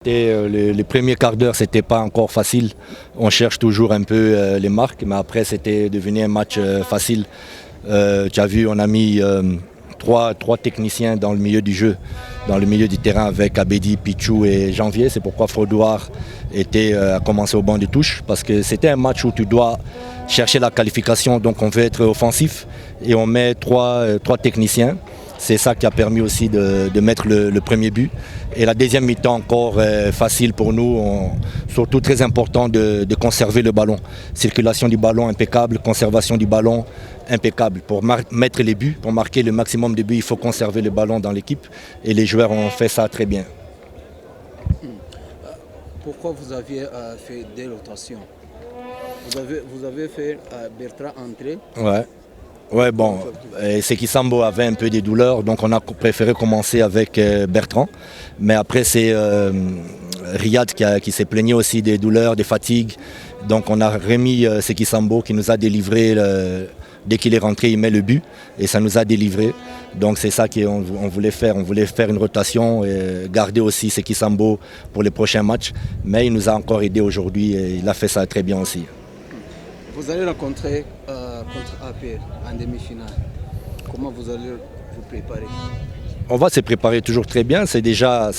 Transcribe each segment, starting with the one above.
Les premiers quarts d'heure, c'était pas encore facile. On cherche toujours un peu les marques, mais après, c'était devenu un match facile. Tu as vu, on a mis trois techniciens dans le milieu du jeu, dans le milieu du terrain avec Abedi, Pichou et Janvier. C'est pourquoi Frodoir a commencé au banc de touche, parce que c'était un match où tu dois chercher la qualification, donc on veut être offensif et on met trois techniciens. C'est ça qui a permis aussi de mettre le premier but. Et la deuxième mi-temps encore facile pour nous, surtout très important de conserver le ballon. Circulation du ballon impeccable, conservation du ballon impeccable. Pour mettre les buts, pour marquer le maximum de buts, il faut conserver le ballon dans l'équipe. Et les joueurs ont fait ça très bien. Pourquoi vous aviez fait des rotations? Vous avez fait Bertrand entrer. Ouais, bon, Seki Sambo avait un peu des douleurs, donc on a préféré commencer avec Bertrand. Mais après, c'est Riyad qui s'est plaigné aussi des douleurs, des fatigues. Donc on a remis Seki Sambo qui nous a délivré, dès qu'il est rentré, il met le but et ça nous a délivré. Donc c'est ça qu'on voulait faire. On voulait faire une rotation et garder aussi Seki Sambo pour les prochains matchs. Mais il nous a encore aidé aujourd'hui et il a fait ça très bien aussi. Vous allez rencontrer contre APR en demi-finale. Comment vous allez vous préparer? On va se préparer toujours très bien. C'est déjà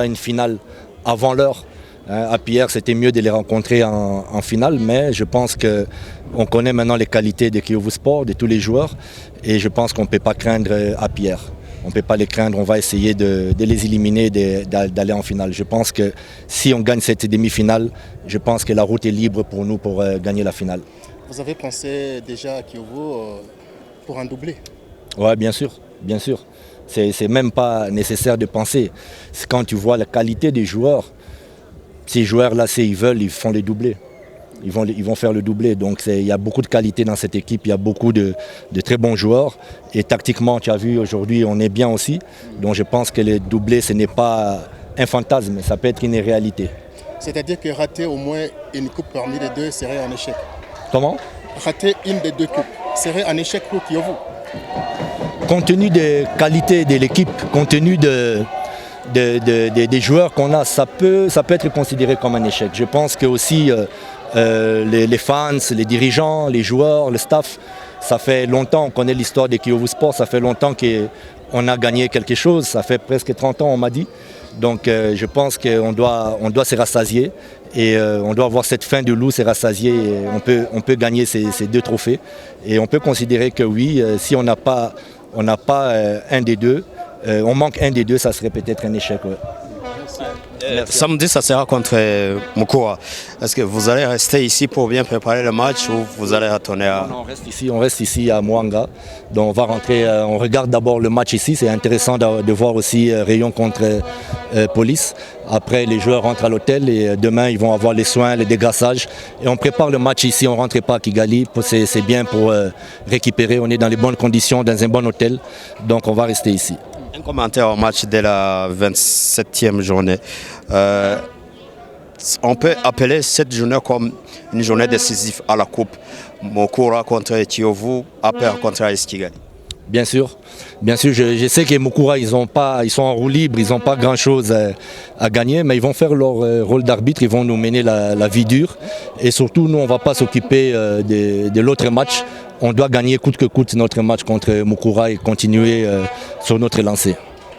une finale avant l'heure. APR, c'était mieux de les rencontrer en finale, mais je pense qu'on connaît maintenant les qualités de Kiyovu Sport, de tous les joueurs, et je pense qu'on ne peut pas craindre APR. On ne peut pas les craindre, on va essayer de les éliminer, d'aller en finale. Je pense que si on gagne cette demi-finale, je pense que la route est libre pour nous pour gagner la finale. Vous avez pensé déjà à Kiyovu pour un doublé? Oui, bien sûr, bien sûr. C'est même pas nécessaire de penser. C'est quand tu vois la qualité des joueurs, ces joueurs-là, s'ils veulent, ils font les doublés. Ils vont faire le doublé. Donc il y a beaucoup de qualité dans cette équipe, il y a beaucoup de très bons joueurs. Et tactiquement, tu as vu, aujourd'hui, on est bien aussi. Donc je pense que les doublés, ce n'est pas un fantasme, ça peut être une réalité. C'est-à-dire que rater au moins une coupe parmi les deux serait un échec? Comment? Rater une des deux coupes serait un échec pour Kiyovu? Compte tenu des qualités de l'équipe, compte tenu des joueurs qu'on a, ça peut être considéré comme un échec. Je pense que aussi les fans, les dirigeants, les joueurs, le staff, ça fait longtemps, on connaît l'histoire de Kiyovu Sport, ça fait longtemps qu'on a gagné quelque chose, ça fait presque 30 ans on m'a dit. Donc je pense qu'on doit se rassasier et on doit avoir cette fin de loup, se rassasier. Et on peut gagner ces deux trophées et on peut considérer que oui, si on n'a pas un des deux, on manque un des deux, ça serait peut-être un échec. Ouais. Samedi, ça sera contre Mukura. Est-ce que vous allez rester ici pour bien préparer le match ou vous allez retourner à... Non, on reste ici à Mwanga. Donc on va rentrer, on regarde d'abord le match ici. C'est intéressant de voir aussi Rayon contre Police. Après, les joueurs rentrent à l'hôtel et demain, ils vont avoir les soins, les dégrassages. Et on prépare le match ici, on ne rentre pas à Kigali. C'est bien pour récupérer. On est dans les bonnes conditions, dans un bon hôtel. Donc on va rester ici. Un commentaire au match de la 27e journée. On peut appeler cette journée comme une journée décisive à la Coupe. Mukura contre Kiyovu, APR contre AS Kigali. Bien sûr, je sais que Mukura, ils sont en roue libre, ils n'ont pas grand-chose à gagner, mais ils vont faire leur rôle d'arbitre, ils vont nous mener la vie dure. Et surtout, nous, on ne va pas s'occuper de l'autre match. On doit gagner coûte que coûte notre match contre Mukura et continuer sur notre lancée.